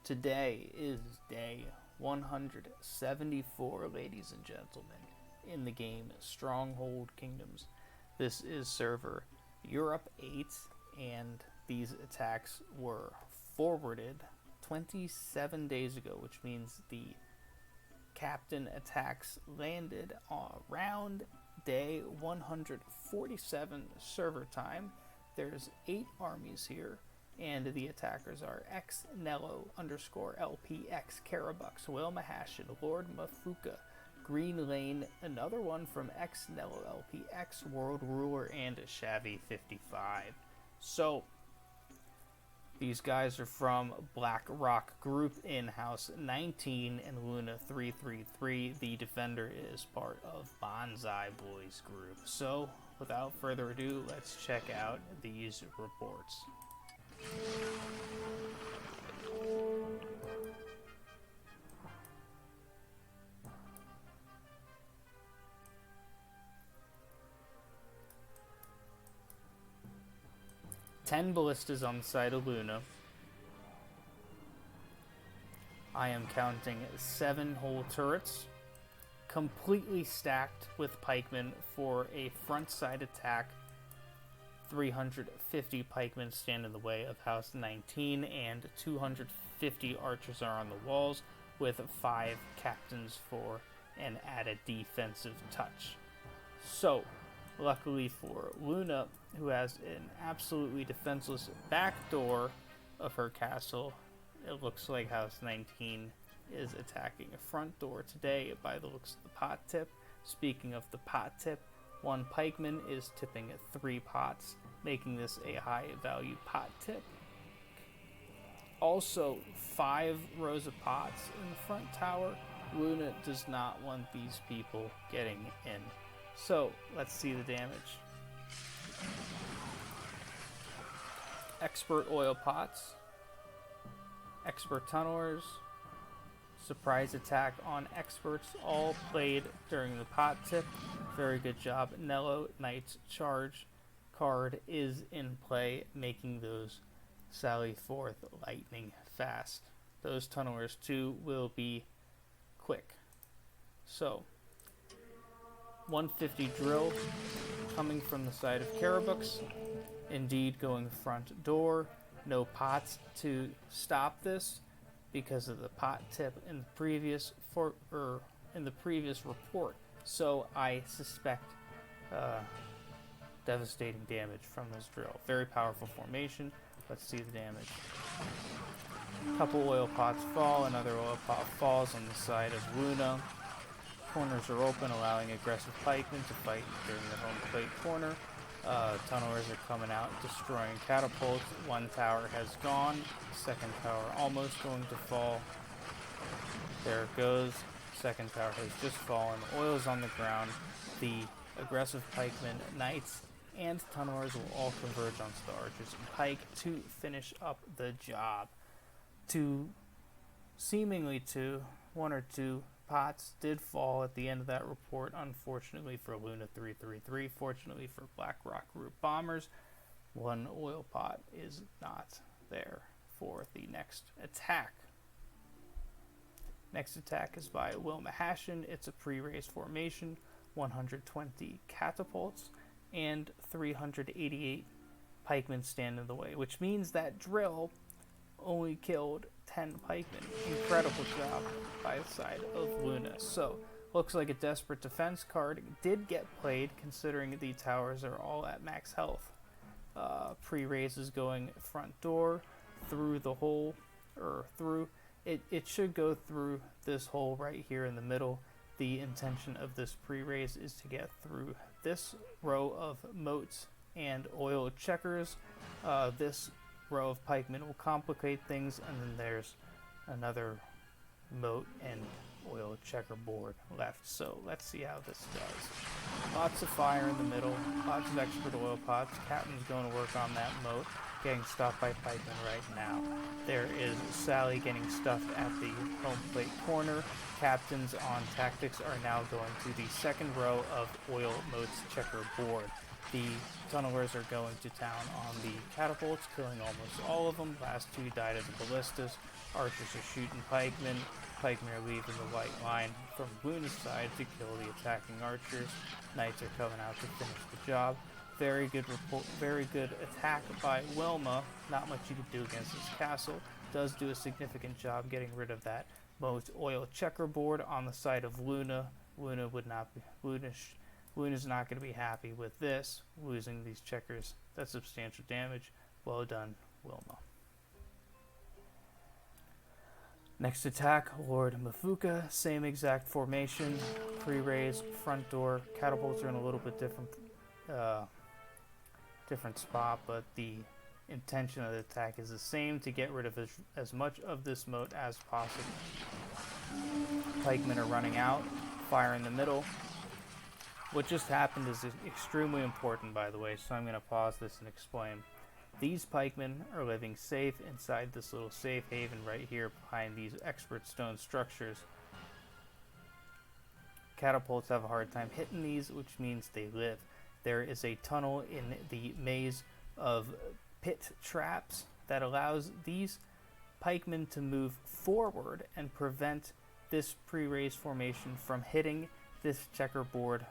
Today is day 174, ladies and gentlemen, in the game Stronghold Kingdoms. This is server Europe 8, and these attacks were forwarded 27 days ago, which means the captain attacks landed around day 147 server time. There's 8 armies here, and the attackers are XNello_LPX, Carabux, Will Mahashin, Lord Mafuka, Green Lane, another one from XNello_LPX, World Ruler, and Shavy55. So, these guys are from Black Rock Group in House 19 and Luna333. The defender is part of Bonsai Boys Group. So, without further ado, let's check out these reports. Ten ballistas on the side of Luna. I am counting 7 whole turrets, completely stacked with pikemen for a front side attack. 350 pikemen stand in the way of House 19, and 250 archers are on the walls, with 5 captains for an added defensive touch. So, luckily for Luna, who has an absolutely defenseless back door of her castle, it looks like House 19 is attacking a front door today by the looks of the pot tip. Speaking of the pot tip, 1 pikeman is tipping 3 pots, making this a high value pot tip. Also, 5 rows of pots in the front tower. Luna does not want these people getting in. So, let's see the damage. Expert oil pots, expert tunnelers, surprise attack on experts, all played during the pot tip. Very good job. Nello Knight's charge card is in play, making those sally forth lightning fast. Those tunnelers too will be quick. So, 150 drill coming from the side of Carabux. Indeed, going front door. No pots to stop this because of the pot tip in the previous report. So I suspect devastating damage from this drill. Very powerful formation. Let's see the damage. A couple oil pots fall. Another oil pot falls on the side of Luna. Corners are open, allowing aggressive pikemen to fight during the home plate corner. Tunnelers are coming out, destroying catapults. 1 tower has gone. Second tower almost going to fall. There it goes. Second tower has just fallen. Oil's on the ground. The aggressive pikemen, knights, and tunnelers will all converge onto the archers and pike to finish up the job. Seemingly 1 or 2 pots did fall at the end of that report, unfortunately for Luna333. Fortunately for Black Rock Group bombers, 1 oil pot is not there for the next attack. Next attack is by Will Mahashin. It's a PreRaze formation, 120 catapults, and 388 pikemen stand in the way, which means that drill only killed 10 pikemen. Incredible job by the side of Luna. So, looks like a desperate defense card did get played, considering the towers are all at max health. PreRaze is going front door through the hole, or through. It should go through this hole right here in the middle. The intention of this PreRaze is to get through this row of moats and oil checkers. This row of pikemen will complicate things, and then there's another moat and oil checkerboard left. So let's see how this does. Lots of fire in the middle, lots of expert oil pots. Captain's going to work on that moat, getting stuffed by pikemen right now. There is Sally getting stuffed at the home plate corner. Captains on tactics are now going to the second row of oil moats checkerboard. The tunnelers are going to town on the catapults, killing almost all of them. Last two died of the ballistas. Archers are shooting pikemen. Pikemen are leaving the white line from Luna's side to kill the attacking archers. Knights are coming out to finish the job. Very good attack by Wilma. Not much you could do against this castle. Does do a significant job getting rid of that moat oil checkerboard on the side of Luna. Luna's not going to be happy with this, losing these checkers. That's substantial damage. Well done, Wilma. Next attack, Lord Mafuka, same exact formation, PreRaze, front door. Catapults are in a little bit different spot, but the intention of the attack is the same, to get rid of as much of this moat as possible. Pikemen are running out, fire in the middle. What just happened is extremely important, by the way, so I'm going to pause this and explain. These pikemen are living safe inside this little safe haven right here behind these expert stone structures. Catapults have a hard time hitting these, which means they live. There is a tunnel in the maze of pit traps that allows these pikemen to move forward and prevent this PreRaze formation from hitting this checkerboard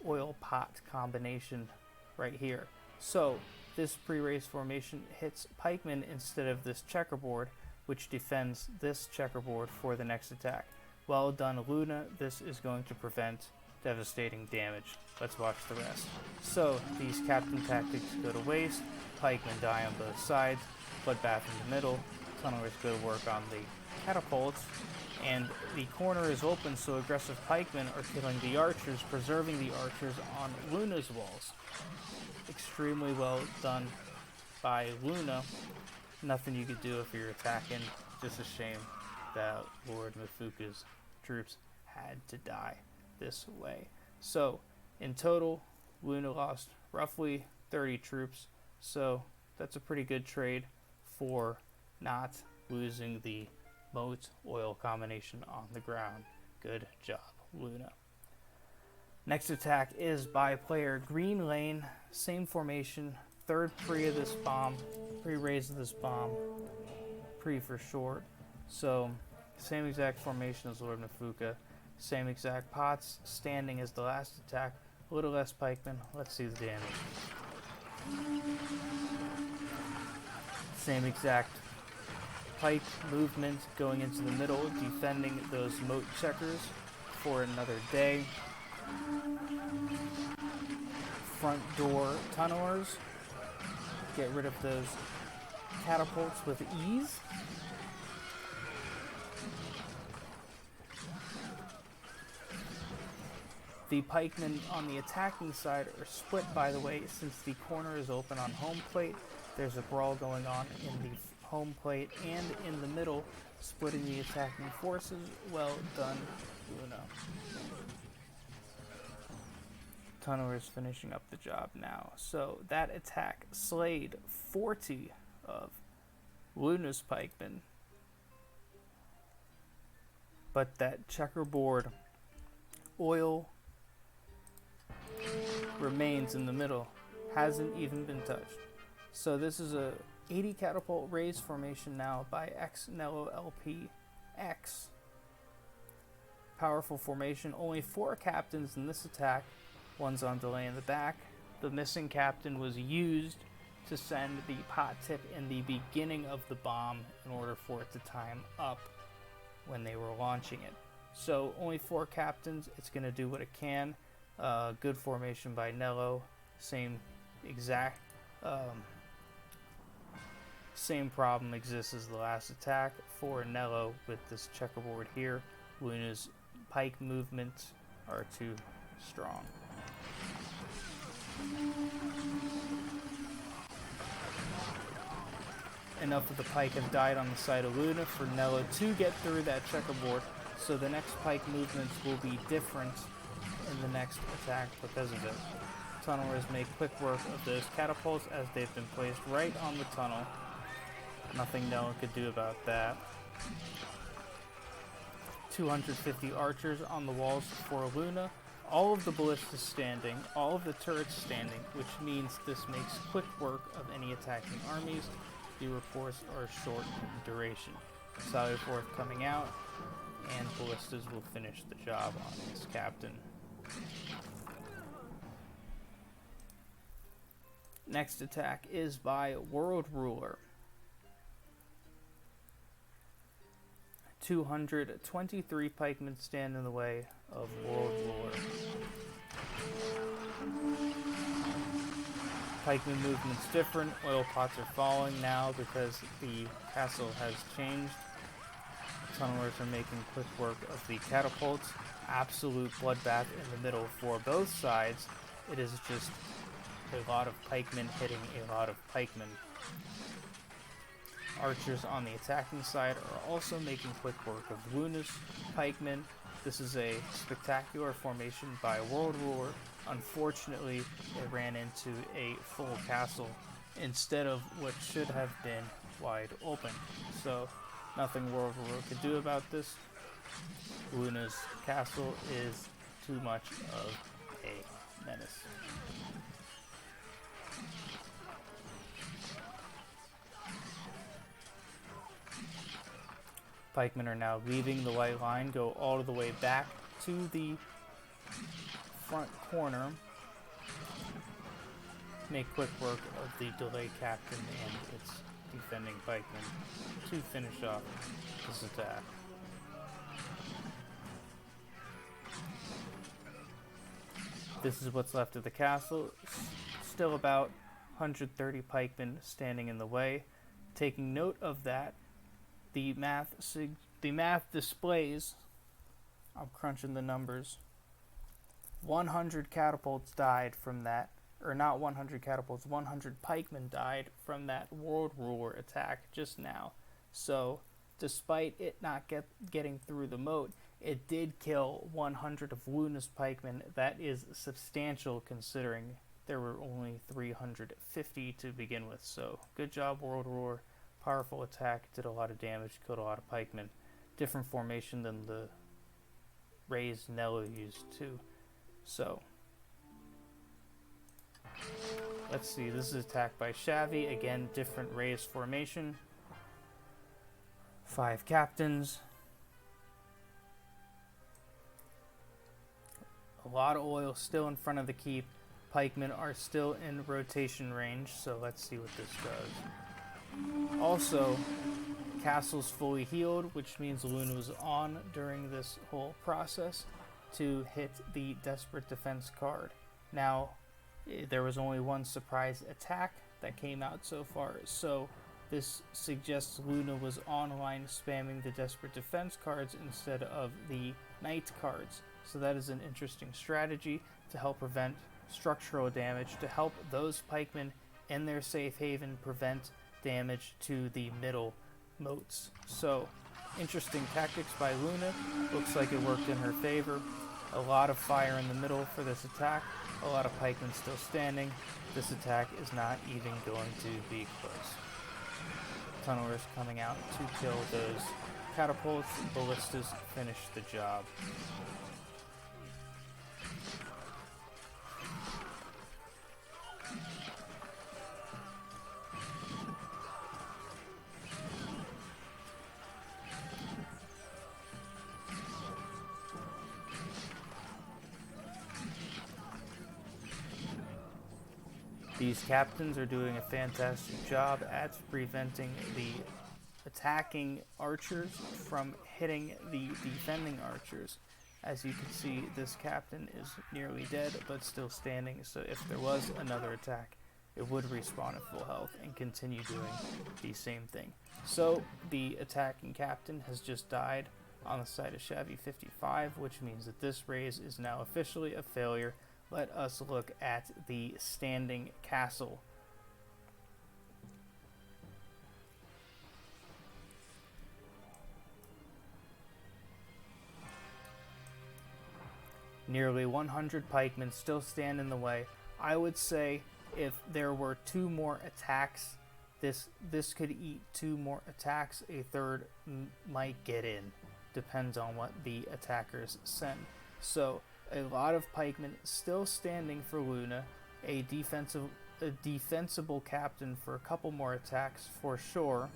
oil pot combination right here. So this PreRaze formation hits pikemen instead of this checkerboard, which defends this checkerboard for the next attack. Well done, Luna. This is going to prevent devastating damage. Let's watch the rest. So these captain tactics go to waste. Pikemen die on both sides. Bloodbath in the middle. Tunnelers go to work on the catapults. And the corner is open, so aggressive pikemen are killing the archers, preserving the archers on Luna's walls. Extremely well done by Luna. Nothing you could do if you're attacking. Just a shame that Lord Mafuka's troops had to die this way. So, in total, Luna lost roughly 30 troops. So, that's a pretty good trade for not losing the moat oil combination on the ground. Good job, Luna. Next attack is by player Green Lane. Same formation. Third pre of this bomb. PreRaze of this bomb. Pre for short. So, same exact formation as Lord Mafuka. Same exact pots. Standing as the last attack. A little less pikemen. Let's see the damage. Same exact pike movement going into the middle, defending those moat checkers for another day. Front door tunnelers. Get rid of those catapults with ease. The pikemen on the attacking side are split, by the way, since the corner is open on home plate. There's a brawl going on in the home plate and in the middle, splitting the attacking forces. Well done, Luna. Tunnelers finishing up the job now. So that attack slayed 40 of Luna's pikemen. But that checkerboard oil remains in the middle. Hasn't even been touched. So this is a 80 catapult Raze formation now by X Nello LP X. Powerful formation. Only 4 captains in this attack. One's on delay in the back. The missing captain was used to send the pot tip in the beginning of the bomb in order for it to time up when they were launching it. So only 4 captains. It's going to do what it can. Good formation by Nello. Same exact same problem exists as the last attack for Nello with this checkerboard here. Luna's pike movements are too strong. Enough of the pike have died on the side of Luna for Nello to get through that checkerboard, so the next pike movements will be different in the next attack because of it. Tunnelers make quick work of those catapults as they've been placed right on the tunnel. Nothing Nello could do about that. 250 archers on the walls for Luna. all of the ballistas standing, all of the turrets standing, which means this makes quick work of any attacking armies. The reports are short in duration. Sally Forth coming out, and ballistas will finish the job on this captain. Next attack is by World Ruler. 223 pikemen stand in the way of World Ruler. Pikeman movement's different. Oil pots are falling now because the castle has changed. Tunnelers are making quick work of the catapults. Absolute bloodbath in the middle for both sides. It is just a lot of pikemen hitting a lot of pikemen. Archers on the attacking side are also making quick work of Luna's pikemen. This is a spectacular formation by World Ruler. Unfortunately, it ran into a full castle instead of what should have been wide open. So, nothing World Ruler could do about this. Luna's castle is too much of a menace. Pikemen are now leaving the white line, go all the way back to the front corner, make quick work of the delay captain and its defending pikemen to finish off this attack. This is what's left of the castle. Still about 130 pikemen standing in the way. Taking note of that, the math displays, I'm crunching the numbers, 100 catapults died from that, or not 100 catapults, 100 pikemen died from that World Ruler attack just now. So, despite it not getting through the moat, it did kill 100 of Luna's pikemen. That is substantial considering there were only 350 to begin with. So, good job, World Ruler. Powerful attack, did a lot of damage, killed a lot of pikemen. Different formation than the Raze Nello used too. So, let's see, this is attacked by Shavy. Again, different Raze formation. 5 captains. A lot of oil still in front of the keep. Pikemen are still in rotation range, so let's see what this does. Also, castle's fully healed, which means Luna was on during this whole process to hit the Desperate Defense card. Now, there was only one surprise attack that came out so far, so this suggests Luna was online spamming the Desperate Defense cards instead of the Knight cards. So that is an interesting strategy to help prevent structural damage, to help those pikemen in their safe haven prevent damage to the middle moats. So, interesting tactics by Luna. Looks like it worked in her favor. A lot of fire in the middle for this attack. A lot of pikemen still standing. This attack is not even going to be close. Tunnelers coming out to kill those catapults. Ballistas finish the job. These captains are doing a fantastic job at preventing the attacking archers from hitting the defending archers. As you can see, this captain is nearly dead, but still standing, so if there was another attack, it would respawn at full health and continue doing the same thing. So, the attacking captain has just died on the side of Shavy 55, which means that this raise is now officially a failure. Let us look at the standing castle. Nearly 100 pikemen still stand in the way. I would say if there were 2 more attacks, this could eat 2 more attacks. A third might get in. Depends on what the attackers send. So, a lot of pikemen still standing for Luna, a defensible captain for a couple more attacks for sure.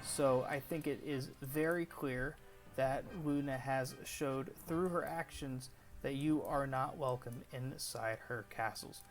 So I think it is very clear that Luna has showed through her actions that you are not welcome inside her castles.